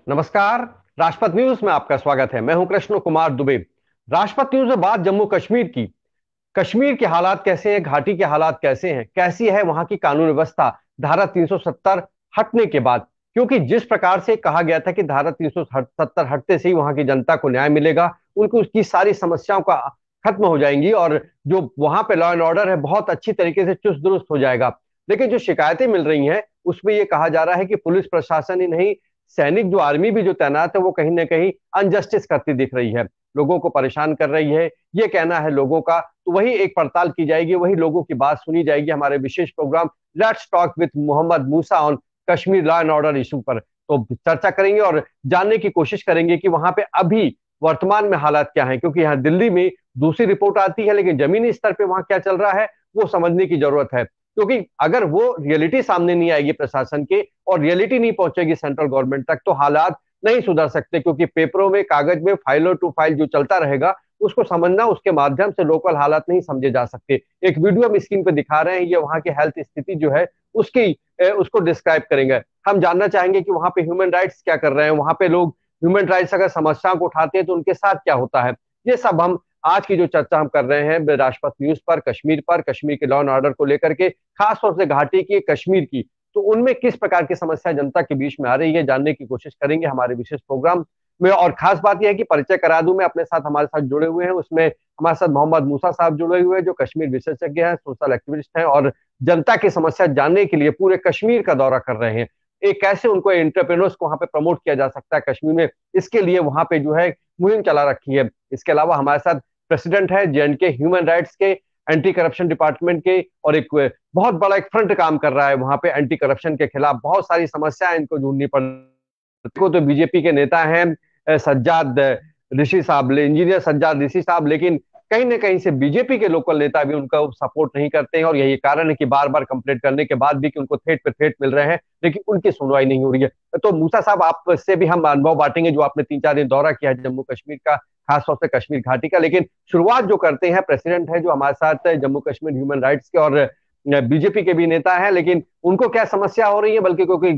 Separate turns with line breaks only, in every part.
नमस्कार। राजपथ न्यूज में आपका स्वागत है। मैं हूं कृष्ण कुमार दुबे। राजपथ न्यूज में बात जम्मू कश्मीर की। कश्मीर के हालात कैसे हैं, घाटी के हालात कैसे हैं, कैसी है वहां की कानून व्यवस्था धारा 370 हटने के बाद। क्योंकि जिस प्रकार से कहा गया था कि धारा 370 हटते से ही वहां की जनता को न्याय मिलेगा, उनको उसकी सारी समस्याओं का खत्म हो जाएंगी और जो वहां पे लॉ एंड ऑर्डर है बहुत अच्छी तरीके से चुस्त दुरुस्त हो जाएगा। लेकिन जो शिकायतें मिल रही हैं उसमें यह कहा जा रहा है कि पुलिस प्रशासन ही नहीं, सैनिक जो आर्मी भी जो तैनात है वो कहीं ना कहीं अनजस्टिस करती दिख रही है, लोगों को परेशान कर रही है। ये कहना है लोगों का, तो वही एक पड़ताल की जाएगी, वही लोगों की बात सुनी जाएगी हमारे विशेष programme let's talk with Mohammad Musa on Kashmir law and order issue पर। तो चर्चा करेंगे और जानने की कोशिश करेंगे कि वहां पे अभी वर्तमान में हालात क्या है, क्योंकि यहाँ दिल्ली में दूसरी रिपोर्ट आती है लेकिन जमीनी स्तर पे वहां क्या चल रहा है वो समझने की जरूरत है। क्योंकि अगर वो रियलिटी सामने नहीं आएगी प्रशासन के और रियलिटी नहीं पहुंचेगी सेंट्रल गवर्नमेंट तक, तो हालात नहीं सुधर सकते। क्योंकि पेपरों में, कागज में, फाइलों टू फाइल जो चलता रहेगा उसको समझना, उसके माध्यम से लोकल हालात नहीं समझे जा सकते। एक वीडियो हम स्क्रीन पे दिखा रहे हैं, ये वहां की हेल्थ स्थिति जो है उसकी उसको डिस्क्राइब करेंगे। हम जानना चाहेंगे कि वहां पे ह्यूमन राइट्स क्या कर रहे हैं, वहां पे लोग ह्यूमन राइट्स अगर समस्याओं को उठाते हैं तो उनके साथ क्या होता है। ये सब हम आज की जो चर्चा हम कर रहे हैं राजपथ न्यूज पर, कश्मीर के लॉ एंड ऑर्डर को लेकर के, खासतौर से घाटी की, कश्मीर की, तो उनमें किस प्रकार की समस्या जनता के बीच में आ रही है, जानने की कोशिश करेंगे हमारे विशेष प्रोग्राम में। और खास बात यह है कि परिचय करा दूं मैं, अपने साथ हमारे साथ जुड़े हुए हैं उसमें हमारे साथ मोहम्मद मूसा साहब जुड़े हुए हैं जो कश्मीर विशेषज्ञ हैं, सोशल एक्टिविस्ट हैं और जनता की समस्या जानने के लिए पूरे कश्मीर का दौरा कर रहे हैं। एक कैसे उनको एंटरप्रेन्योर्स को वहां पे प्रमोट किया जा सकता है कश्मीर में, इसके लिए वहां पे जो है मुहिम चला रखी है। इसके अलावा हमारे साथ प्रेसिडेंट है जेएंडके ह्यूमन राइट्स के, एंटी करप्शन डिपार्टमेंट के, और एक बहुत बड़ा एक फ्रंट काम कर रहा है वहां पे एंटी करप्शन के खिलाफ। बहुत सारी समस्याएं इनको ढूंढनी पड़ को, तो बीजेपी के नेता हैं सज्जाद ऋषि साहब, इंजीनियर सज्जाद ऋषि साहब, लेकिन कहीं ना कहीं से बीजेपी के लोकल नेता भी उनका सपोर्ट नहीं करते हैं और यही कारण है कि बार बार कंप्लेंट करने के बाद भी कि उनको थ्रेट पे थ्रेट मिल रहे हैं लेकिन उनकी सुनवाई नहीं हो रही है। तो मूसा साहब, आपसे भी हम अनुभव बांटेंगे जो आपने 3-4 दिन दौरा किया है जम्मू कश्मीर का, खासतौर से कश्मीर घाटी का। लेकिन शुरुआत जो करते हैं, प्रेसिडेंट है जो हमारे साथ जम्मू कश्मीर ह्यूमन राइट्स के और बीजेपी के भी नेता हैं, लेकिन उनको क्या समस्या हो रही है, बल्कि क्योंकि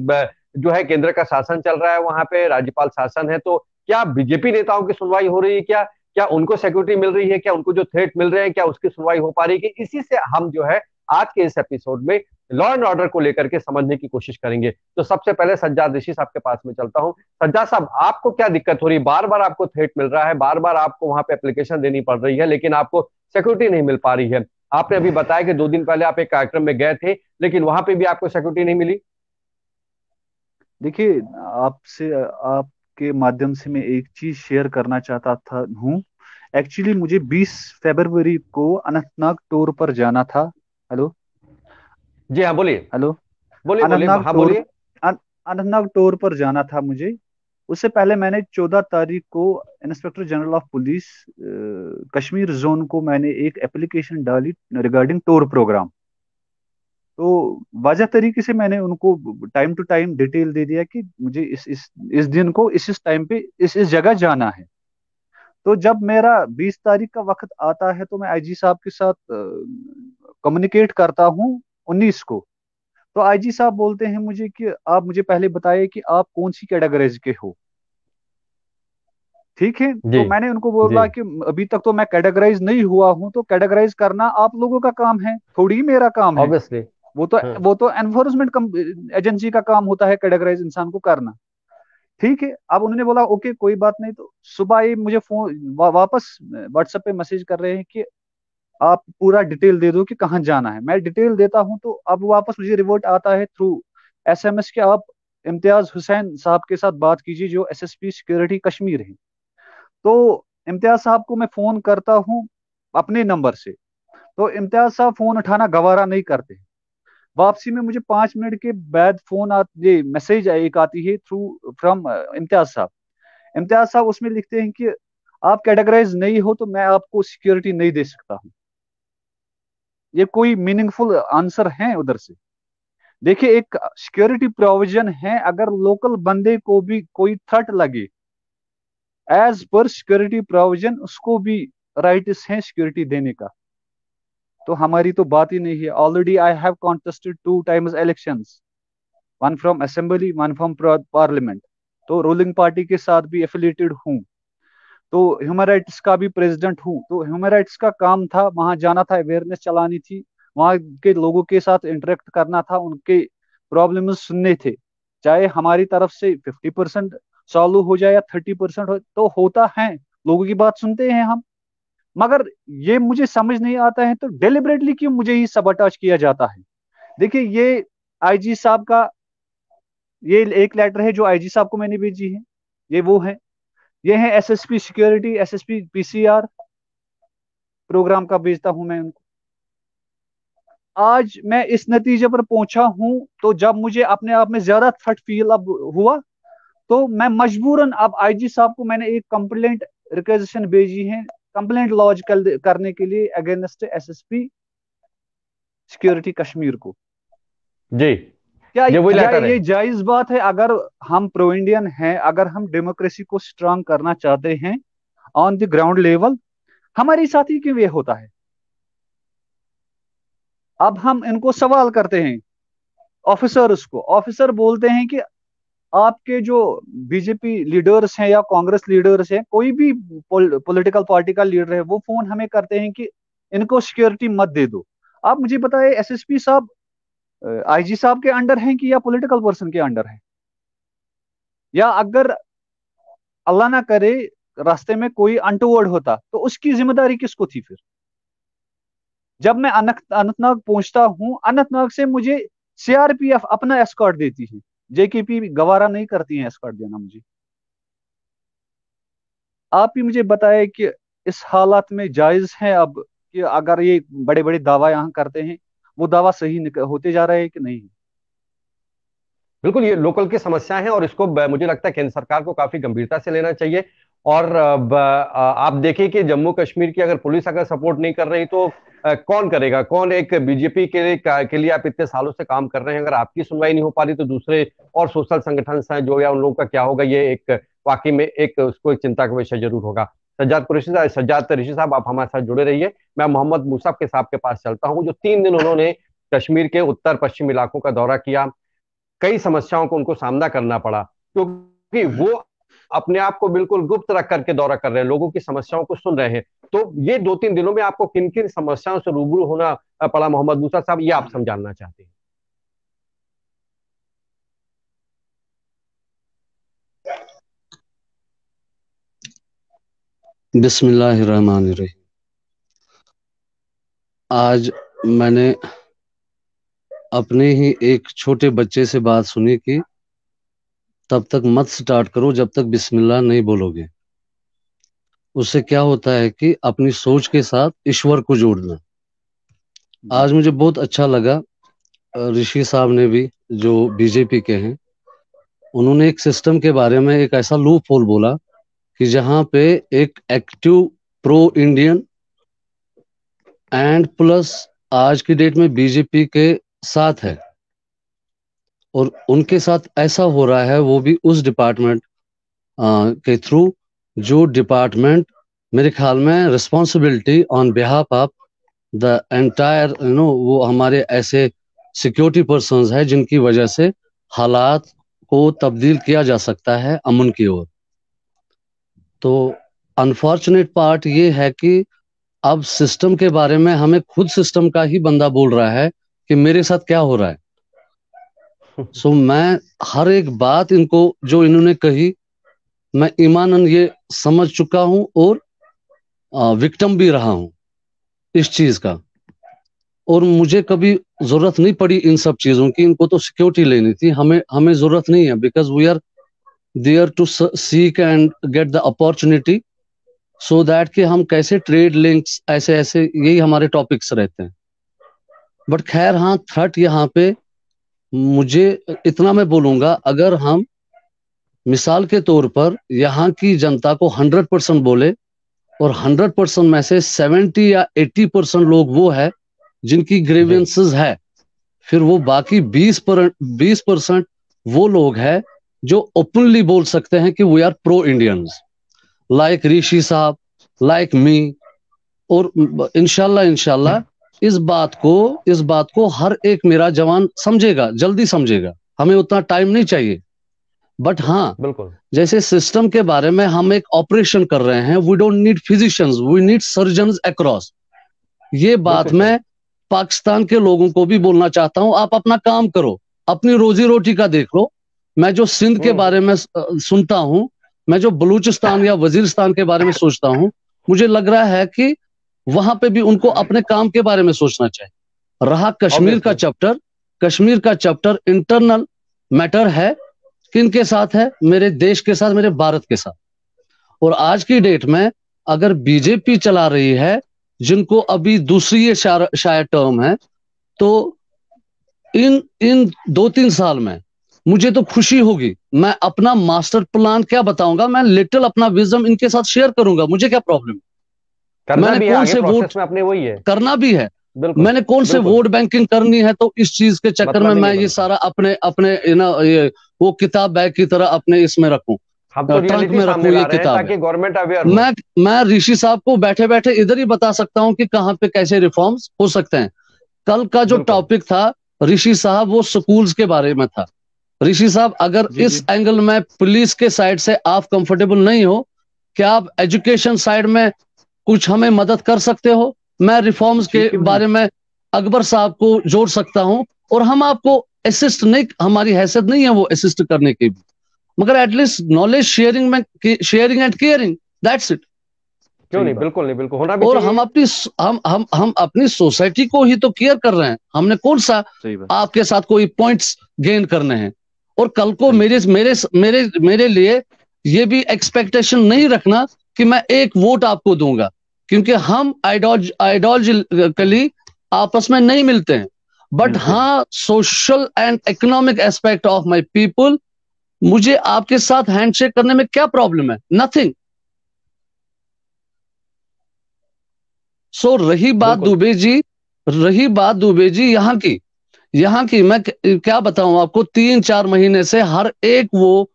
जो है केंद्र का शासन चल रहा है वहां पे, राज्यपाल शासन है, तो क्या बीजेपी नेताओं की सुनवाई हो रही है, क्या क्या उनको सिक्योरिटी मिल रही है, क्या उनको जो थ्रेट मिल रहे हैं क्या उसकी सुनवाई हो पा रही है, कि इसी से हम जो है आज के इस एपिसोड में लॉ एंड ऑर्डर को लेकर के समझने की कोशिश करेंगे। तो सबसे पहले सज्जाद ऋषि साहब के पास में चलता हूं। सज्जाद साहब, आपको क्या दिक्कत हो रही है? बार बार आपको थ्रेट मिल रहा है, बार बार आपको वहां पे एप्लीकेशन देनी पड़ रही है लेकिन आपको सिक्योरिटी नहीं मिल पा रही है। आपने अभी बताया कि 2 दिन पहले आप एक कार्यक्रम में गए थे लेकिन वहां पे भी आपको सिक्योरिटी नहीं मिली।
देखिए, आपसे आपके माध्यम से मैं एक चीज शेयर करना चाहता था हूँ। एक्चुअली मुझे 20 फरवरी को अनंतनाग टूर पर जाना था। हेलो।
जी हाँ, बोलिए।
हेलो।
बोलिए बोलिए,
अनंतनाग
हाँ
टूर
बोलिए।
अनंतनाग टूर पर जाना था मुझे। उससे पहले मैंने 14 तारीख को inspector general of police Kashmir zone को मैंने एक एप्लीकेशन डाली रिगार्डिंग टूर प्रोग्राम। तो वाजह तरीके से मैंने उनको टाइम टू टाइम डिटेल दे दिया कि मुझे इस दिन को इस टाइम पे इस जगह जाना है। तो जब मेरा 20 तारीख का वक्त आता है तो मैं आईजी साहब के साथ कम्युनिकेट करता हूँ 19 को। तो आईजी साहब बोलते हैं मुझे कि आप मुझे पहले बताइए कि आप कौन सी कैटेगरीज के हो। ठीक है,
जी
तो मैंने उनको
जी।
बोला कि अभी तक तो मैं कैटेगराइज नहीं हुआ हूं, तो कैटेगराइज करना आप लोगों का काम है, थोड़ी ही मेरा काम है।
ऑब्वियसली।
वो तो
हाँ।
वो तो एनफोर्समेंट एजेंसी का काम होता है कैटेगराइज इंसान को करना। ठीक है, अब उन्होंने बोला ओके कोई बात नहीं। तो सुबह ही मुझे वापस व्हाट्सएप पे मैसेज कर रहे हैं कि आप पूरा डिटेल दे दो कि कहाँ जाना है। मैं डिटेल देता हूं तो अब वापस मुझे रिवर्ट आता है थ्रू एसएमएस के, आप इम्तियाज हुसैन साहब के साथ बात कीजिए जो एसएसपी सिक्योरिटी कश्मीर है। तो इम्तियाज साहब को मैं फोन करता हूँ अपने नंबर से, तो इम्तियाज साहब फोन उठाना गवारा नहीं करते। वापसी में मुझे 5 मिनट के बाद ये मैसेज एक आती है थ्रू फ्रॉम इम्तियाज साहब। इम्तियाज साहब उसमें लिखते हैं कि आप कैटेगराइज नहीं हो तो मैं आपको सिक्योरिटी नहीं दे सकता हूँ। ये कोई मीनिंगफुल आंसर है उधर से? देखिए, एक सिक्योरिटी प्रोविजन है, अगर लोकल बंदे को भी कोई थ्रेट लगे, एज पर सिक्योरिटी प्रोविजन उसको भी राइट्स हैं सिक्योरिटी देने का। तो हमारी तो बात ही नहीं है। Already I have contested 2 times elections, one from assembly one from parliament. तो रूलिंग पार्टी के साथ भी एफिलिएटेड हूँ, तो ह्यूमन राइट्स का भी प्रेसिडेंट हूँ। तो ह्यूमन राइट्स का काम था, वहां जाना था, अवेयरनेस चलानी थी, वहां के लोगों के साथ इंटरेक्ट करना था, उनके प्रॉब्लम सुनने थे। चाहे हमारी तरफ से 50% सॉल्व हो जाए या 30% हो, तो होता है, लोगों की बात सुनते हैं हम। मगर ये मुझे समझ नहीं आता है, तो डेलिबरेटली क्यों मुझे ही सबटाच किया जाता है। देखिए, ये आईजी साहब का, ये एक लेटर है जो आईजी साहब को मैंने भेजी है, ये वो है। ये है SSP security, SSP PCR program का भेजता हूं मैं उनको। आज मैं इस नतीजे पर पहुंचा हूं, तो जब मुझे अपने आप में ज्यादा थ्रेट फील अब हुआ, तो मैं मजबूरन अब आईजी साहब को मैंने एक कंप्लेंट रिक्वेजिशन भेजी है, कंप्लेंट लॉन्च करने के लिए अगेंस्ट एसएसपी सिक्योरिटी कश्मीर को।
जी,
क्या
ये वही
क्या
लेटर है।
ये जायज बात है? अगर हम प्रो इंडियन हैं, अगर हम डेमोक्रेसी को स्ट्रांग करना चाहते हैं ऑन द ग्राउंड लेवल, हमारे साथ ही क्यों ये होता है? अब हम इनको सवाल करते हैं, ऑफिसर्स को, ऑफिसर बोलते हैं कि आपके जो बीजेपी लीडर्स हैं या कांग्रेस लीडर्स हैं, कोई भी पॉलिटिकल पार्टी का लीडर है, वो फोन हमें करते हैं कि इनको सिक्योरिटी मत दे दो। आप मुझे बताएं, एसएसपी साहब आईजी साहब के अंडर हैं कि या पॉलिटिकल पर्सन के अंडर है? या अगर अल्लाह ना करे रास्ते में कोई अनटोवर्ड होता, तो उसकी जिम्मेदारी किसको थी फिर? जब मैं अनंतनाग पहुंचता हूं, अनंतनाग से मुझे सीआरपीएफ अपना एस्कॉर्ट देती है, जेकेपी गवारा नहीं करती है एस्कॉर्ट देना मुझे। आप ही मुझे बताएं कि इस हालात में जायज है अब कि अगर ये बड़े बड़े दावा यहाँ करते हैं, वो दावा सही होते जा रहे हैं कि नहीं?
बिल्कुल, ये लोकल की समस्या है और इसको मुझे लगता है केंद्र सरकार को काफी गंभीरता से लेना चाहिए। और आप देखिए कि जम्मू कश्मीर की अगर पुलिस अगर सपोर्ट नहीं कर रही तो कौन करेगा? कौन? एक बीजेपी के लिए आप इतने सालों से काम कर रहे हैं, अगर आपकी सुनवाई नहीं हो पा रही तो दूसरे और सोशल संगठन हैं जो, या उन लोगों का क्या होगा? ये एक वाकई में एक उसको एक चिंता का विषय जरूर होगा। सज्जाद ऋषि साहब, आप हमारे साथ जुड़े रहिए। मैं मोहम्मद मूसा के साहब के पास चलता हूँ, जो 3 दिन उन्होंने कश्मीर के उत्तर पश्चिम इलाकों का दौरा किया। कई समस्याओं को उनको सामना करना पड़ा, क्योंकि वो अपने आप को बिल्कुल गुप्त रख करके दौरा कर रहे हैं, लोगों की समस्याओं को सुन रहे हैं। तो ये 2-3 दिनों में आपको किन किन समस्याओं से रूबरू होना पड़ा, मोहम्मद मूसा साहब, ये आप समझाना चाहते हैं?
बिस्मिल्लाहिर्रहमानिर्रहीम। आज मैंने अपने ही एक छोटे बच्चे से बात सुनी कि तब तक मत स्टार्ट करो जब तक बिस्मिल्लाह नहीं बोलोगे। उससे क्या होता है कि अपनी सोच के साथ ईश्वर को जोड़ना। आज मुझे बहुत अच्छा लगा, ऋषि साहब ने भी, जो बीजेपी के हैं, उन्होंने एक सिस्टम के बारे में एक ऐसा लूप होल बोला कि जहां पे एक active pro Indian and plus आज की डेट में बीजेपी के साथ है, और उनके साथ ऐसा हो रहा है वो भी उस डिपार्टमेंट के थ्रू जो डिपार्टमेंट मेरे ख्याल में responsibility on behalf of the entire वो हमारे ऐसे सिक्योरिटी पर्सन्स है जिनकी वजह से हालात को तब्दील किया जा सकता है अमन की ओर। तो अनफॉर्चुनेट पार्ट ये है कि अब सिस्टम के बारे में हमें खुद सिस्टम का ही बंदा बोल रहा है कि मेरे साथ क्या हो रहा है। सो मैं हर एक बात इनको जो इन्होंने कही, मैं ईमानन ये समझ चुका हूं और विक्टिम भी रहा हूं इस चीज का, और मुझे कभी जरूरत नहीं पड़ी इन सब चीजों की। इनको तो सिक्योरिटी लेनी थी, हमें हमें जरूरत नहीं है, because we are there to seek and get the opportunity, so that कि हम कैसे ट्रेड लिंक्स, ऐसे ऐसे यही हमारे टॉपिक्स रहते हैं। बट खैर, हाँ, थ्रेट यहाँ पे मुझे इतना मैं बोलूंगा, अगर हम मिसाल के तौर पर यहाँ की जनता को 100% बोले और 100% में से 70 या 80% लोग वो है जिनकी ग्रीवेंसेस है, फिर वो बाकी 20% वो लोग हैं जो ओपनली बोल सकते हैं कि we are pro Indians, like Rishi sahab, like मी। और इंशाल्लाह इस बात को हर एक मेरा जवान समझेगा, जल्दी समझेगा। हमें उतना टाइम नहीं चाहिए, बट हाँ,
बिल्कुल
जैसे सिस्टम के बारे में हम एक ऑपरेशन कर रहे हैं, we don't need physicians, we need surgeons across. ये बात
बिल्कुल सही।
मैं पाकिस्तान के लोगों को भी बोलना चाहता हूं, आप अपना काम करो, अपनी रोजी रोटी का देख लो। मैं जो सिंध के बारे में सुनता हूं, मैं जो बलूचिस्तान या वजीरिस्तान के बारे में सोचता हूं, मुझे लग रहा है कि वहां पे भी उनको अपने काम के बारे में सोचना चाहिए। रहा
ऑब्वियसली।
कश्मीर का चैप्टर इंटरनल मैटर है, किनके साथ है? मेरे देश के साथ, मेरे भारत के साथ। और आज की डेट में अगर बीजेपी चला रही है, जिनको अभी दूसरी ये शायद टर्म है, तो इन इन 2-3 साल में मुझे तो खुशी होगी। मैं अपना मास्टर प्लान क्या बताऊंगा, मैं लिटिल अपना विजडम इनके साथ शेयर करूंगा, मुझे क्या प्रॉब्लम?
करना
मैंने
भी है
कौन
आगे
से वोट
प्रोसेस में अपने, वही है।
करना भी है,
बिल्कुल
मैंने कौन से
बिल्कुल।
वोट बैंकिंग करनी है, तो इस चीज के चक्कर में
मतलब ही
मैं
नहीं
ये
बनता।
सारा अपने अपने ये वो किताब बैग की तरह अपने इसमें रखूं,
हम तो
ट्रंक
रियलिटी
में
सामने
रखूं,
ला
ये
रहे हैं
किताब है।
ताकि गवर्नमेंट अवेयर हो।
मैं ऋषि साहब को बैठे बैठे इधर ही बता सकता हूं कि कहां पे कैसे रिफॉर्म्स हो सकते हैं। कल का जो
बिल्कुल
टॉपिक था ऋषि साहब, वो स्कूल्स के बारे में था। ऋषि साहब, अगर
जी
इस
जी
एंगल में पुलिस के साइड से आप कंफर्टेबल नहीं हो, क्या आप एजुकेशन साइड में कुछ हमें मदद कर सकते हो? मैं रिफॉर्म्स
जी,
के
क्यों नहीं।
बारे में अकबर साहब को जोड़ सकता हूं, और हम आपको असिस्ट नहीं, हमारी हैसियत नहीं है वो असिस्ट करने की भी, मगर एटलीस्ट नॉलेज शेयरिंग में, sharing and caring, that's it.
क्यों
सही
नहीं,
बात।
बिल्कुल नहीं, बिल्कुल होना भी
और
चाहिए।
हम अपनी सोसाइटी को ही तो केयर कर रहे हैं, हमने कौन सा
सही बात।
आपके साथ कोई पॉइंट्स गेन करने हैं? और कल को
सही।
मेरे मेरे मेरे मेरे लिए ये भी एक्सपेक्टेशन नहीं रखना कि मैं एक वोट आपको दूंगा, क्योंकि हम आइडियोलॉजिकली आपस में नहीं मिलते हैं। बट
मिलते हैं।
हाँ, social and economic aspect of my people, मुझे आपके साथ हैंडशेक करने में क्या प्रॉब्लम है? नथिंग। सो
बिल्कुल
रही बात दुबे जी यहाँ की मैं क्या बताऊं आपको, 3-4 महीने से हर एक वो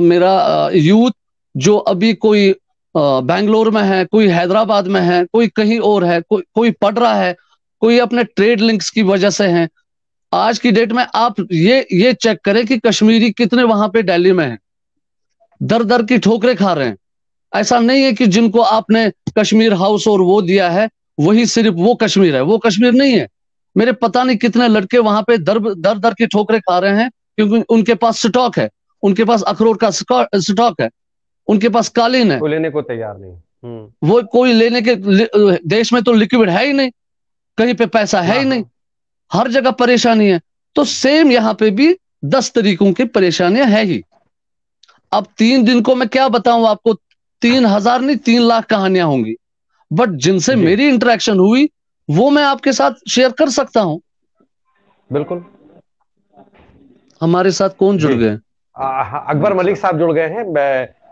मेरा यूथ, जो अभी कोई बैंगलोर में है, कोई हैदराबाद में है, कोई कहीं और है, कोई पढ़ रहा है, कोई अपने ट्रेड लिंक्स की वजह से है। आज की डेट में आप ये चेक करें कि कश्मीरी कितने वहां पे दिल्ली में हैं, दर दर की ठोकरें खा रहे हैं। ऐसा नहीं है कि जिनको आपने कश्मीर हाउस और वो दिया है, वही सिर्फ वो कश्मीर है, वो कश्मीर नहीं है। मेरे पता नहीं कितने लड़के वहां पे दर दर दर की ठोकरें खा रहे हैं, क्योंकि उनके पास स्टॉक है, उनके पास अखरोट का स्टॉक है, उनके पास कालीन है।
कोई लेने को तैयार नहीं।
वो कोई लेने के देश में तो लिक्विड है ही नहीं, कहीं पे पैसा है
हाँ
ही नहीं,
हाँ।
हर जगह परेशानी है। तो सेम यहाँ पे भी 10 तरीकों की परेशानियां है ही। अब 3 दिन को मैं क्या बताऊं आपको, 3,000 नहीं 3 लाख कहानियां होंगी, बट जिनसे
जी
मेरी इंटरेक्शन हुई वो मैं आपके साथ शेयर कर सकता हूं।
बिल्कुल।
हमारे साथ कौन जुड़
जी
गए?
हाँ, अकबर मलिक साहब जुड़ गए हैं।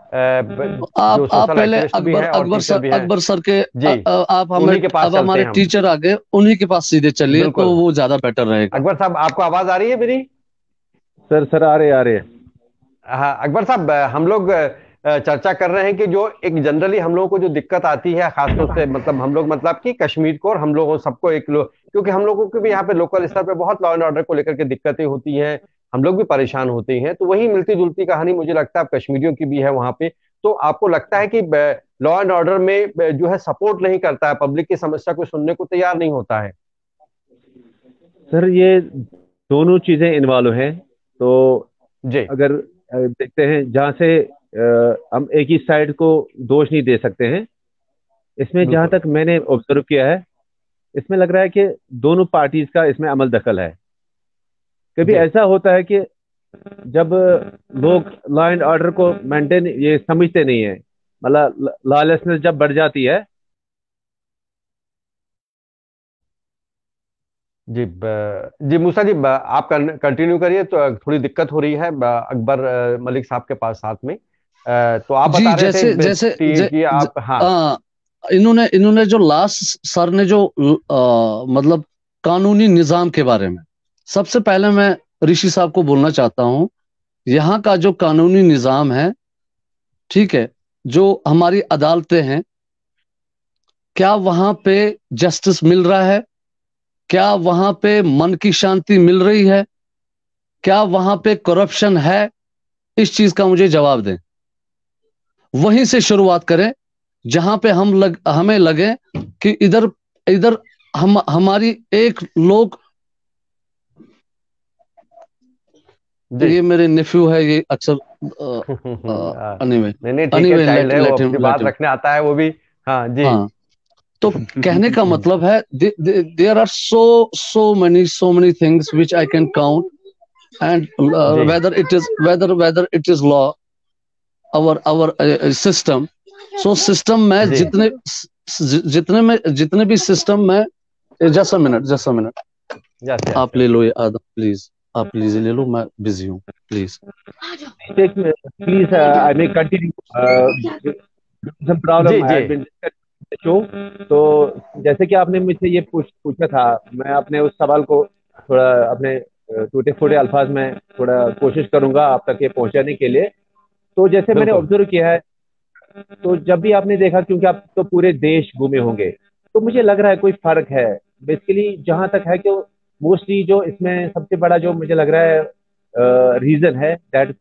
जो
आप
सोशल
पहले
एक्टिविस्ट भी
अकबर
हैं और टीचर भी हैं।
अकबर सर के
जी
आप हमें,
उन्हीं के पास
अब
चलते
हमारे
हैं हम।
टीचर आ गए, उन्हीं के पास सीधे चलिए, तो
बिल्कुल।
वो ज्यादा बेटर रहेगा।
अकबर साहब, आपको आवाज आ रही है मेरी?
सर सर, आ रहे हैं।
हाँ अकबर साहब, हम लोग चर्चा कर रहे हैं कि जो एक जनरली हम लोगों को जो दिक्कत आती है, खासतौर से मतलब हम लोग, मतलब कि कश्मीर को और हम लोगों सबको क्योंकि हम लोगों को भी यहाँ पे लोकल स्तर पे बहुत लॉ एंड ऑर्डर को लेकर के दिक्कतें होती हैं, हम लोग भी परेशान होते हैं। तो वही मिलती जुलती कहानी मुझे लगता है अब कश्मीरियों की भी है वहां पे। तो आपको लगता है कि लॉ एंड ऑर्डर में जो है सपोर्ट नहीं करता है, पब्लिक की समस्या को सुनने को तैयार नहीं होता है?
सर, ये दोनों चीजें इन्वॉल्व हैं। तो
जी
अगर देखते हैं जहाँ से हम एक ही साइड को दोष नहीं दे सकते हैं। इसमें जहाँ
बिल्कुल।
तक मैंने ऑब्जर्व किया है, इसमें लग रहा है कि दोनों पार्टीज का इसमें अमल दखल है। कभी
जी
ऐसा होता है कि जब लोग लॉ एंड ऑर्डर को मेंटेन ये समझते नहीं है, मतलब लॉलेसनेस जब बढ़ जाती है।
जी जी मूसा जी, आप कंटिन्यू करिए। तो थोड़ी दिक्कत हो रही है अकबर मलिक साहब के पास साथ में। तो आप
जी,
बता रहे थे
जैसे जैसे
कि आप, हाँ।
इन्होंने इन्होंने जो लास्ट सर ने जो मतलब कानूनी निजाम के बारे में, सबसे पहले मैं ऋषि साहब को बोलना चाहता हूं, यहाँ का जो कानूनी निजाम है, ठीक है, जो हमारी अदालतें हैं, क्या वहां पे जस्टिस मिल रहा है? क्या वहां पे मन की शांति मिल रही है? क्या वहां पे करप्शन है? इस चीज का मुझे जवाब दें। वहीं से शुरुआत करें जहां पे हमें लगे कि इधर इधर हमारी एक लोग,
जी।
ये मेरे नेफ्यू है, ये अक्सर एनीवे
नहीं नहीं, ठीक है,
एनीवे
चाइल्ड
लेट
है वो,
लेट
अपनी
हिम लेट
बात
हिम
रखने आता है वो भी। हाँ जी।
हाँ, तो कहने का मतलब है there are so many things which I can count, and
जी
whether it is law, our system. So system में
जी।
जितने भी सिस्टम में, just a minute,
yes yes
आप
यस।
ले लो ये आदम प्लीज, आप प्लीज ले लो, मैं बिजी हूँ please.
Please, I may continue. Some problem
जी जी।
has been discussed in the show. तो जैसे कि आपने मुझसे ये पूछा था, मैं अपने उस सवाल को थोड़ा अपने टूटे फूटे अल्फाज में थोड़ा कोशिश करूंगा आप तक ये पहुंचाने के लिए। तो जैसे मैंने
बिल्कुल।
ऑब्जर्व किया है, तो जब भी आपने देखा, क्योंकि आप तो पूरे देश घूमे होंगे, तो मुझे लग रहा है कोई फर्क है। बेसिकली जहां तक है कि मोस्टली जो इसमें सबसे बड़ा जो मुझे लग रहा है रीजन है दैट,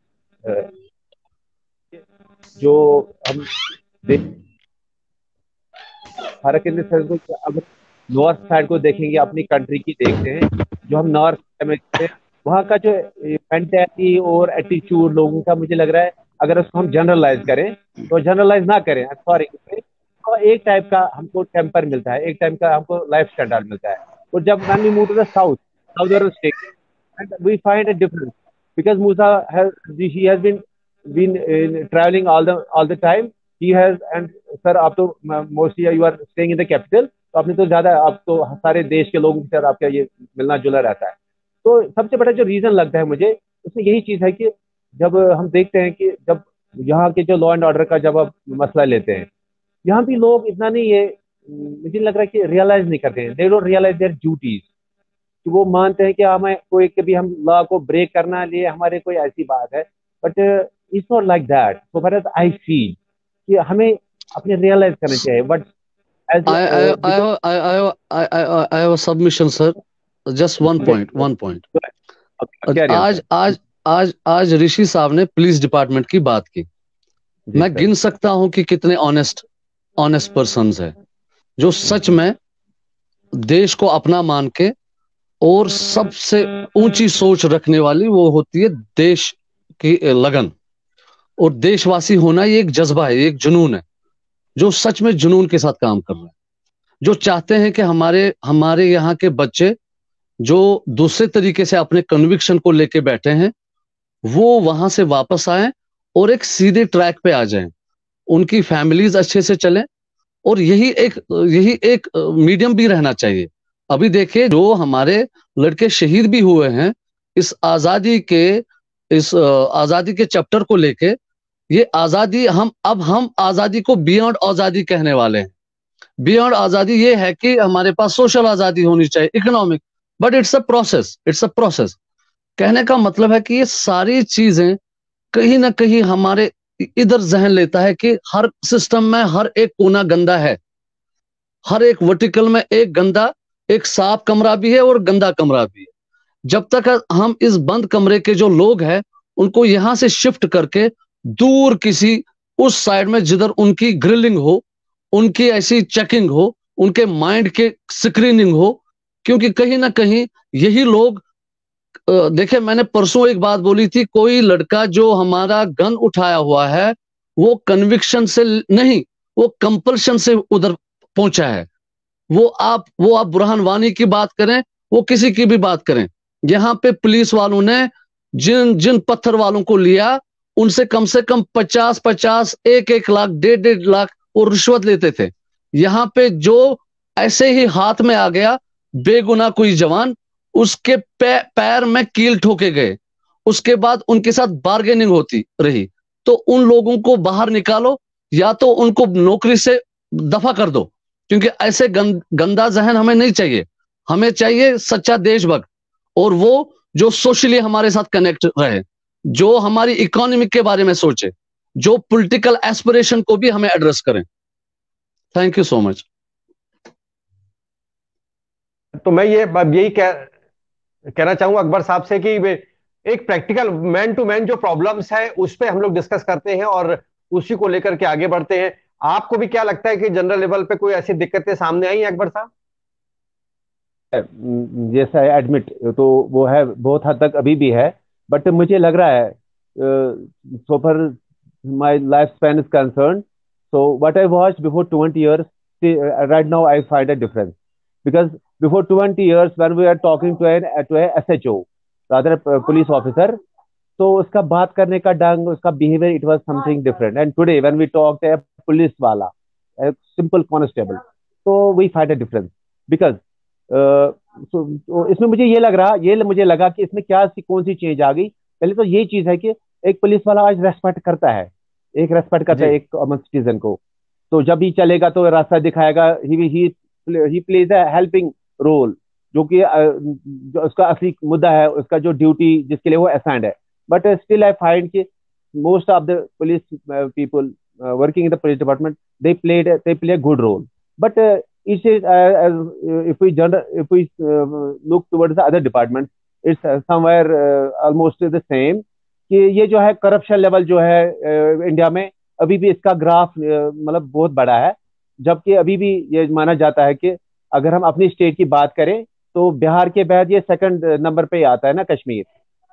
जो हम देख फर्क इन सेंस को, अगर नॉर्थ साइड को देखेंगे, अपनी कंट्री की देखते हैं, जो हम नॉर्थ में देखते हैं, वहाँ का जो मेंटेलिटी और एटीट्यूड लोगों का, मुझे लग रहा है अगर उसको हम जनरलाइज करें, तो जनरलाइज ना करें, सॉरी, तो एक टाइप का हमको टेम्पर मिलता है, एक टाइप का हमको लाइफ स्टैंडर्ड मिलता है। और जब when we move to the south, southern state, and we find a difference because Musa has he has been traveling all the time. He has, and sir, आप तो mostly you are staying in the capital, तो आपने तो ज्यादा, आप तो सारे देश के लोगों के साथ आपका ये मिलना जुला रहता है। तो सबसे बड़ा जो रीजन लगता है मुझे, उसमें यही चीज है कि जब हम देखते हैं कि जब यहाँ के जो लॉ एंड ऑर्डर का जब आप मसला लेते हैं, यहाँ भी लोग इतना नहीं ये, मुझे लग रहा है कि रियलाइज नहीं करते हैं, they don't realize their duties, कि वो मानते हैं कि हमें कोई कभी हम लॉ को ब्रेक करना लिए हमारे कोई ऐसी बात है, but it's not like that. So far as I feel कि हमें अपने रियलाइज करना चाहिए, but as because
I have a submission, sir. Just one point.
Carry on
आज
सर।
आज आज आज ऋषि साहब ने पुलिस डिपार्टमेंट की बात की।
जी
मैं
सर।
गिन सकता हूं कि कितने ऑनेस्ट पर्सन्स है जो सच में देश को अपना मान के, और सबसे ऊंची सोच रखने वाली वो होती है देश की लगन। और देशवासी होना ये एक जज्बा है, ये एक जुनून है, जो सच में जुनून के साथ काम कर रहा है, जो चाहते हैं कि हमारे हमारे यहाँ के बच्चे जो दूसरे तरीके से अपने कन्विक्शन को लेके बैठे हैं, वो वहां से वापस आए और एक सीधे ट्रैक पे आ जाएं, उनकी फैमिलीज अच्छे से चलें। और यही एक मीडियम भी रहना चाहिए। अभी देखिए, जो हमारे लड़के शहीद भी हुए हैं इस आजादी के चैप्टर को लेके, ये आजादी हम आजादी को बियॉन्ड आजादी कहने वाले हैं। बियॉन्ड आजादी ये है कि हमारे पास सोशल आजादी होनी चाहिए, economic, but it's a process. कहने का मतलब है कि ये सारी चीजें कहीं ना कहीं हमारे इधर जहन लेता है कि हर सिस्टम में हर एक कोना गंदा है, हर एक वर्टिकल में एक साफ कमरा भी है और गंदा कमरा भी है। जब तक हम इस बंद कमरे के जो लोग हैं उनको यहां से शिफ्ट करके दूर किसी उस साइड में जिधर उनकी ग्रिलिंग हो, उनकी ऐसी चेकिंग हो, उनके माइंड के स्क्रीनिंग हो, क्योंकि कहीं ना कहीं यही लोग, देखिए मैंने परसों एक बात बोली थी, कोई लड़का जो हमारा गन उठाया हुआ है वो कन्विक्शन से नहीं, वो कंपल्शन से उधर पहुंचा है। वो आप बुरहान वानी की बात करें, वो किसी की भी बात करें, यहाँ पे पुलिस वालों ने जिन जिन पत्थर वालों को लिया, उनसे कम से कम 50-50, 1-1 लाख, 1.5-1.5 लाख वो रिश्वत लेते थे। यहाँ पे जो ऐसे ही हाथ में आ गया बेगुनाह कोई जवान, उसके पैर में कील ठोके गए, उसके बाद उनके साथ बार्गेनिंग होती रही। तो उन लोगों को बाहर निकालो, या तो उनको नौकरी से दफा कर दो, क्योंकि ऐसे गंदा जहन हमें नहीं चाहिए। हमें चाहिए सच्चा देशभक्त, और वो जो सोशली हमारे साथ कनेक्ट रहे, जो हमारी इकोनॉमी के बारे में सोचे, जो पॉलिटिकल एस्पिरेशन को भी हमें एड्रेस करें। Thank you so much.
तो मैं ये अब यही कहना चाहूंगा अकबर साहब से कि एक प्रैक्टिकल मैन टू मैन जो प्रॉब्लम्स है उस पे हम लोग डिस्कस करते हैं और उसी को लेकर के आगे बढ़ते हैं। आपको भी क्या लगता है कि जनरल लेवल पे कोई ऐसी दिक्कतें सामने आई हैं अकबर साहब?
जैसा है एडमिट, तो वो है बहुत हद तक अभी भी है। बट मुझे लग रहा है, so far my life span is concern, so what I watched before 20 years, see, right now I find a difference, because before 20 years when we are talking to a SHO, rather a police officer, तो उसका बात करने का ढंग, उसका behaviour, it was something different. And today when we talk to police वाला, simple constable, तो we find a difference. Because तो इसमें मुझे मुझे लगा कि इसमें कौन सी चेंज आ गई। पहले तो ये चीज है कि एक पुलिस वाला आज रेस्पेक्ट करता है, एक रेस्पेक्ट करता
जी
है एक कॉमन सिटीजन को। तो जब भी चलेगा तो रास्ता दिखाएगा, he plays a helping role, जो कि जो उसका असली मुद्दा है, उसका जो ड्यूटी जिसके लिए वो असाइंड है। बट स्टिल आई फाइंड कि most of the police people working in the police department, they play a good role. But it is if we look towards the other departments, it's somewhere almost the same, कि ये जो है corruption level जो है India में, अभी भी इसका ग्राफ मतलब बहुत बड़ा है। जबकि अभी भी ये माना जाता है कि अगर हम अपनी स्टेट की बात करें तो बिहार के बाद ये सेकंड नंबर पे आता है ना, कश्मीर।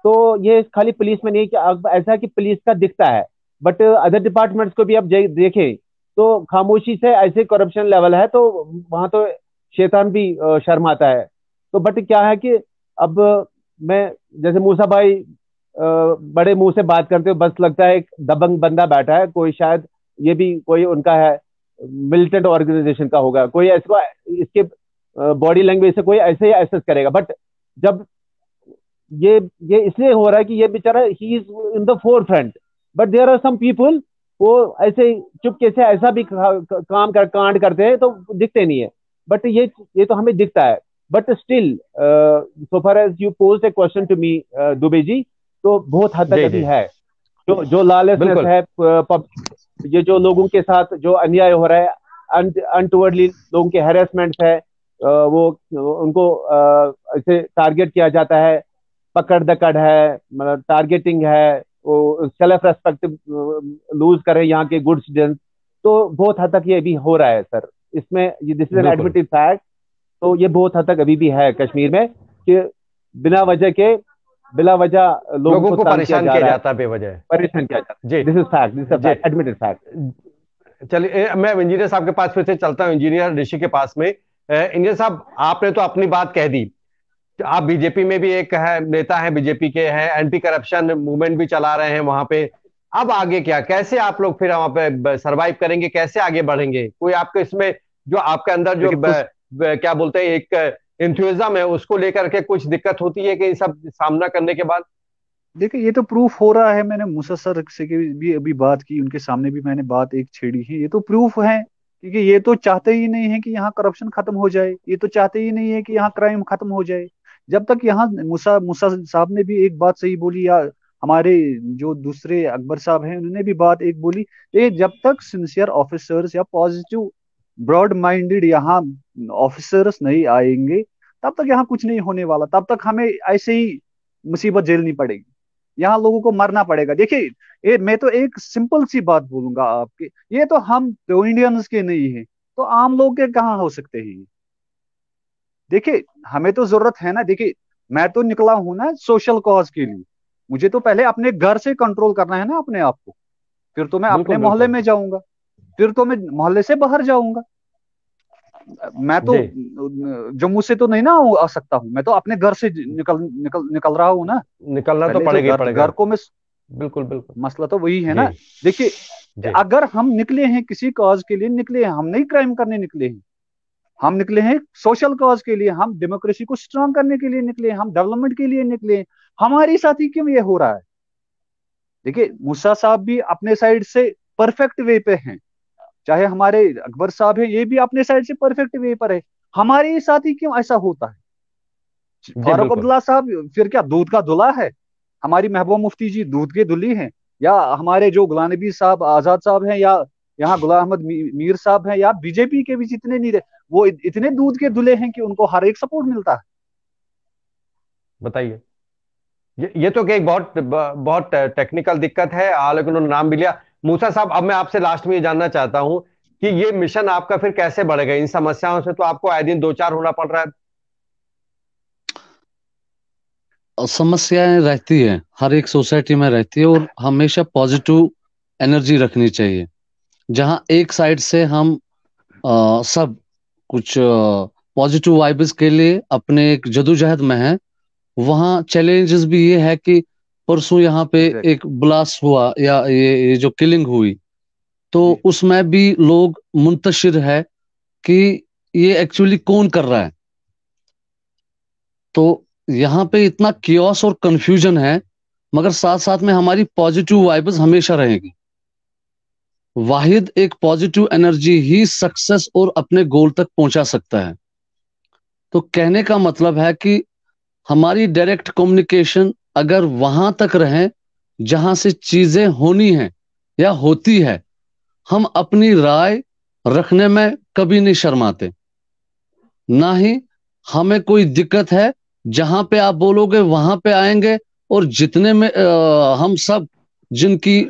तो ये खाली पुलिस में नहीं कि अब ऐसा कि पुलिस का दिखता है, बट अदर डिपार्टमेंट्स को भी अब देखें तो खामोशी से ऐसे करप्शन लेवल है, तो वहां तो शैतान भी शर्माता है। तो बट क्या है कि अब मैं, जैसे मूसा भाई बड़े मुंह से बात करते हो, बस लगता है एक दबंग बंदा बैठा है कोई, शायद ये भी कोई उनका है, मिलिटेंट ऑर्गेनाइजेशन का होगा कोई, ऐसा इसके बॉडी लैंग्वेज से कोई ऐसे ही एसेस करेगा। बट जब ये ये इसलिए हो रहा है कि ये बेचारा he is in the forefront, but there are some people वो ऐसे चुपके से ऐसा भी काम कर कांड करते हैं तो दिखते नहीं है। बट ये तो हमें दिखता है। But still so far as you posed a question to me Dubey ji, तो बहुत हद तक
जी
अभी
जी
है जो लॉलेसनेस
बिल्कुल।
है, ये जो लोगों के साथ जो अन्याय हो रहा है, अनटुवर्डली लोगों के हैरेसमेंट है, वो उनको ऐसे टारगेट किया जाता है, पकड़ दकड़ है, मतलब टारगेटिंग है, वो सेल्फ रेस्पेक्ट लूज करे यहाँ के गुड स्टूडेंट। तो बहुत हद तक ये भी हो रहा है सर, इसमें ये दिस इज एन
बिल्कुल
एडमिटेड फैक्ट। तो ये बहुत हद तक अभी भी है कश्मीर में कि बिना वजह लोगों
लोगों
को
को
तंग किया
परेशान
जा
किया
रहा है,
जाता है बेवजह।
परेशान किया जाता
जी
है। This is fact, this is
जी।
Admitted fact.
चलिए मैं इंजीनियर साहब के पास फिर से चलता हूँ, इंजीनियर ऋषि के पास में। इंजीनियर साहब, आपने तो अपनी बात कह दी। आप बीजेपी में भी एक है नेता है, बीजेपी के हैं, एंटी करप्शन मूवमेंट भी चला रहे हैं वहां पे। अब आगे क्या, कैसे आप लोग फिर वहां पे सरवाइव करेंगे, कैसे आगे बढ़ेंगे? कोई आपको इसमें जो आपके अंदर जो
देखिए तो
क्या बोलते हैं एक इंथुजिज्म है, उसको लेकर के कुछ दिक्कत होती है कि ये सब सामना करने के बाद?
देखिए ये तो प्रूफ हो रहा है। मैंने मूसा सर से भी अभी बात की, उनके सामने भी मैंने बात एक छेड़ी है। ये तो प्रूफ है, क्योंकि ये तो चाहते ही नहीं है कि यहाँ करप्शन खत्म हो जाए, ये तो चाहते ही नहीं है कि यहाँ क्राइम खत्म हो जाए। जब तक यहाँ मूसा मूसा साहब ने भी एक बात सही बोली, या हमारे जो दूसरे अकबर साहब हैं उन्होंने भी बात एक बोली, ये जब तक सिंसियर ऑफिसर्स या पॉजिटिव ब्रॉड माइंडेड यहाँ ऑफिसर्स नहीं आएंगे, तब तक यहाँ कुछ नहीं होने वाला। तब तक हमें ऐसे ही मुसीबत झेलनी पड़ेगी, यहाँ लोगों को मरना पड़ेगा। देखिए ये मैं तो एक सिंपल सी बात बोलूंगा आपके, ये तो हम तो इंडियंस के नहीं है, तो आम लोग के कहाँ हो सकते हैं ये? देखिए हमें तो जरूरत है ना। देखिए मैं तो निकला हूं ना सोशल कॉज के लिए, मुझे तो पहले अपने घर से कंट्रोल करना है ना अपने आप को, फिर तो मैं अपने
बिल्कुल
मोहल्ले
बिल्कुल।
में जाऊंगा, फिर तो मैं मोहल्ले से बाहर जाऊंगा। मैं तो
जी
जम्मू से तो नहीं ना आ सकता हूँ, मैं तो अपने घर से निकल निकल निकल रहा हूँ ना।
निकलना तो
पहले तो
पड़ेगा ही
घर
पड़ेगा।
को मैं,
बिल्कुल बिल्कुल।
मसला तो वही है
जी
ना। देखिए
जी
अगर हम निकले हैं किसी कॉज के लिए निकले हैं, हम नहीं क्राइम करने निकले हैं, हम निकले हैं सोशल कॉज के लिए, हम डेमोक्रेसी को स्ट्रांग करने के लिए निकले हैं, हम डेवलपमेंट के लिए निकले हैं। हमारी साथ ही क्यों ये हो रहा है? देखिए मूसा साहब भी अपने साइड से परफेक्ट वे पे हैं, चाहे हमारे अकबर साहब है ये भी अपने साइड से परफेक्ट वे पर है। हमारे साथ ही क्यों ऐसा होता है?
जी
फारूक
बिल्कुल।
अब्दुल्ला साहब फिर क्या दूध का धुला है? हमारी महबूबा मुफ्ती जी दूध के धुली हैं? या हमारे जो गुलाम नबी साहब आजाद साहब हैं, या यहाँ गुलाम अहमद मीर साहब हैं, या बीजेपी के भी जितने नीरे, वो इतने दूध के धुले हैं कि उनको हर एक सपोर्ट मिलता है?
बताइए। ये तो कि एक बहुत बहुत टेक्निकल दिक्कत है, हालांकि उन्होंने नाम भी लिया। मूसा साहब, अब मैं आपसे लास्ट में ये जानना चाहता हूं कि ये मिशन आपका फिर कैसे बढ़ेगा? इन समस्याओं से तो आपको आए दिन दो चार होना पड़ रहा है।
समस्याएं रहती है, हर एक सोसाइटी में रहती है, और हमेशा पॉजिटिव एनर्जी रखनी चाहिए। जहां एक साइड से हम सब कुछ पॉजिटिव वाइब्स के लिए अपने एक जदोजहद में है, वहाँ चैलेंजेस भी ये है कि परसों यहाँ पे
एग्जैक्टली।
एक ब्लास्ट हुआ, या ये जो किलिंग हुई, तो
जी।
उसमें भी लोग मुंतशिर है कि ये एक्चुअली कौन कर रहा है। तो यहाँ पे इतना कियोस और कंफ्यूजन है, मगर साथ साथ में हमारी पॉजिटिव वाइब्स हमेशा रहेगी। वाहिद एक पॉजिटिव एनर्जी ही सक्सेस और अपने गोल तक पहुंचा सकता है। तो कहने का मतलब है कि हमारी डायरेक्ट कम्युनिकेशन अगर वहां तक रहे जहां से चीजें होनी है या होती है, हम अपनी राय रखने में कभी नहीं शर्माते। ना ही हमें कोई दिक्कत है, जहां पे आप बोलोगे वहां पे आएंगे। और जितने में हम सब जिनकी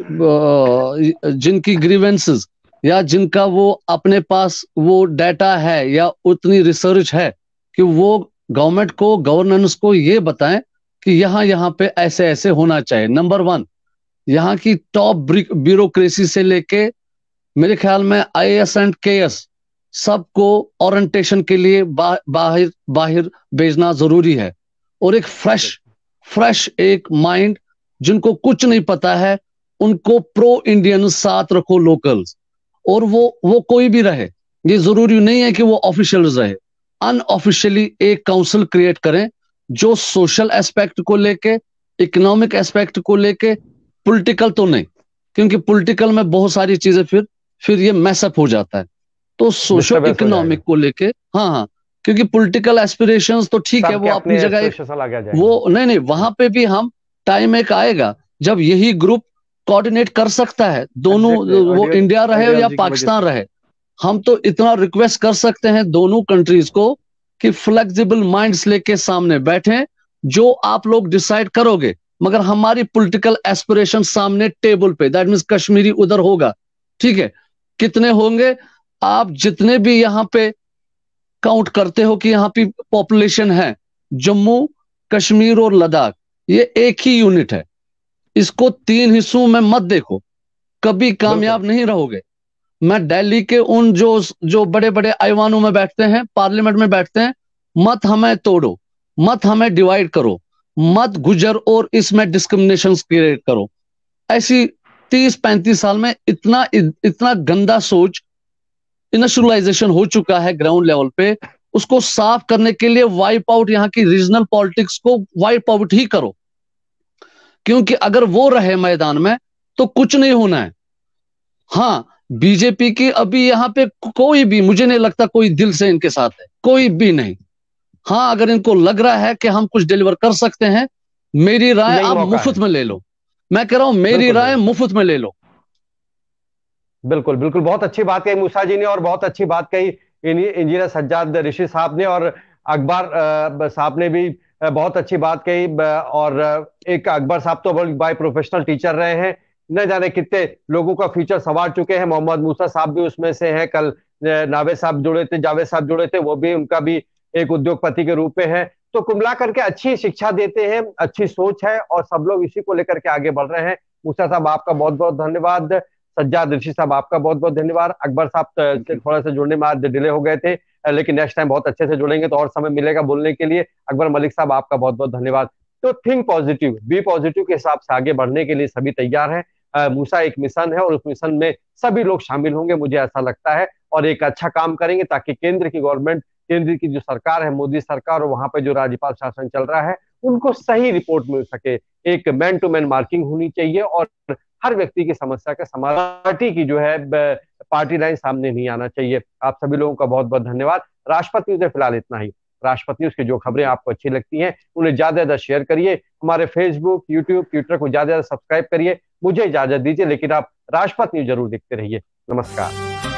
ग्रीवेंसेस या जिनका वो अपने पास वो डाटा है या उतनी रिसर्च है कि वो गवर्नमेंट को, गवर्नेंस को ये बताएं कि यहाँ यहाँ पे ऐसे ऐसे होना चाहिए। नंबर वन, यहाँ की टॉप ब्यूरोक्रेसी से लेके मेरे ख्याल में आईएएस एंड केएस सबको ओरिएंटेशन के लिए बाहर बाहर भेजना जरूरी है। और एक फ्रेश फ्रेश एक माइंड, जिनको कुछ नहीं पता है, उनको प्रो इंडियन साथ रखो, लोकल्स। और वो कोई भी रहे, ये जरूरी नहीं है कि वो ऑफिशियल्स रहे। अनऑफिशियली एक काउंसिल क्रिएट करें जो सोशल एस्पेक्ट को लेके, इकोनॉमिक एस्पेक्ट को लेके, पॉलिटिकल तो नहीं, क्योंकि पॉलिटिकल में बहुत सारी चीजें फिर ये मैसअप हो जाता है। तो सोशो
डिस्टर्बेंस हो जाएगा।
इकोनॉमिक को लेके, हाँ हाँ, क्योंकि पॉलिटिकल एस्पिरेशंस तो ठीक है,
सबके
वो अपनी
अपने
जगह एक,
एस्पिरेशन अलग आ जाएंगे।
वो नहीं नहीं, वहां पे भी हम टाइम एक आएगा जब यही ग्रुप कोऑर्डिनेट कर सकता है दोनों,
एग्जैक्टली।
वो इंडिया रहे या
आइडियोलॉजी की वजह
पाकिस्तान
से।
रहे। हम तो इतना रिक्वेस्ट कर सकते हैं दोनों कंट्रीज को कि फ्लेक्सिबल माइंड्स लेके सामने बैठें, जो आप लोग डिसाइड करोगे, मगर हमारी पॉलिटिकल एस्पिरेशन सामने टेबल पे, दैट मीन्स कश्मीरी उधर होगा, ठीक है। कितने होंगे? आप जितने भी यहाँ पे काउंट करते हो कि यहाँ पे पॉपुलेशन है, जम्मू कश्मीर और लद्दाख ये एक ही यूनिट है। इसको तीन हिस्सों में मत देखो, कभी
बिल्कुल।
कामयाब नहीं रहोगे। मैं दिल्ली के उन जो जो बड़े बड़े ऐवानों में बैठते हैं, पार्लियामेंट में बैठते हैं, मत हमें तोड़ो, मत हमें डिवाइड करो, मत गुजर और इसमें डिस्क्रिमिनेशन क्रिएट करो। ऐसी 30-35 साल में इतना इतना गंदा सोच इंडस्ट्रियलाइजेशन हो चुका है ग्राउंड लेवल पे। उसको साफ करने के लिए वाइप आउट, यहाँ की रीजनल पॉलिटिक्स को वाइप आउट ही करो, क्योंकि अगर वो रहे मैदान में तो कुछ नहीं होना है। हाँ, बीजेपी की अभी यहाँ पे कोई भी, मुझे नहीं लगता कोई दिल से इनके साथ है, कोई भी नहीं। हाँ, अगर इनको लग रहा है कि हम कुछ डिलीवर कर सकते हैं, मेरी राय
यही
आप
मौका
मुफ्त
है।
में ले लो। मैं कह रहा हूं मेरी
बिल्कुल
राय
बिल्कुल।
मुफ्त में ले लो।
बिल्कुल बिल्कुल, बहुत अच्छी बात कही मूसा जी ने, और बहुत अच्छी बात कही इंजीनियर सज्जाद ऋषि साहब ने, और अकबर साहब ने भी बहुत अच्छी बात कही। और एक अकबर साहब तो बाय प्रोफेशनल टीचर रहे हैं, न जाने कितने लोगों का फ्यूचर संवार चुके हैं। मोहम्मद मूसा साहब भी उसमें से हैं। कल नावेद साहब जुड़े थे, जावेद साहब जुड़े थे, वो भी, उनका भी एक उद्योगपति के रूप में है। तो कुमला करके अच्छी शिक्षा देते हैं, अच्छी सोच है, और सब लोग इसी को लेकर के आगे बढ़ रहे हैं। मूसा साहब आपका बहुत बहुत धन्यवाद। सज्जाद ऋषि साहब आपका बहुत बहुत धन्यवाद। अकबर साहब
थैंक
से
यू।
थोड़ा सा जुड़ने में आज डिले हो गए थे, लेकिन नेक्स्ट टाइम बहुत अच्छे से जुड़ेंगे तो और समय मिलेगा बोलने के लिए। अकबर मलिक साहब आपका बहुत बहुत धन्यवाद। तो थिंक पॉजिटिव, बी पॉजिटिव के हिसाब से आगे बढ़ने के लिए सभी तैयार हैं। मूसा एक मिशन है, और उस मिशन में सभी लोग शामिल होंगे, मुझे ऐसा लगता है, और एक अच्छा काम करेंगे ताकि केंद्र की गवर्नमेंट, केंद्र की जो सरकार है, मोदी सरकार, और वहां पे जो राज्यपाल शासन चल रहा है, उनको सही रिपोर्ट मिल सके। एक मैन टू मैन मार्किंग होनी चाहिए, और हर व्यक्ति की समस्या का समाधान, पार्टी की जो है पार्टी लाइन सामने नहीं आना चाहिए। आप सभी लोगों का बहुत बहुत धन्यवाद। राष्ट्रपति न्यूज में फिलहाल इतना ही। राष्ट्रपति न्यूज की जो खबरें आपको अच्छी लगती हैं उन्हें ज्यादा ज्यादा शेयर करिए, हमारे फेसबुक, यूट्यूब, ट्विटर को ज्यादा ज्यादा सब्सक्राइब करिए। मुझे इजाजत दीजिए, लेकिन आप राष्ट्रपति न्यूज जरूर देखते रहिए। नमस्कार।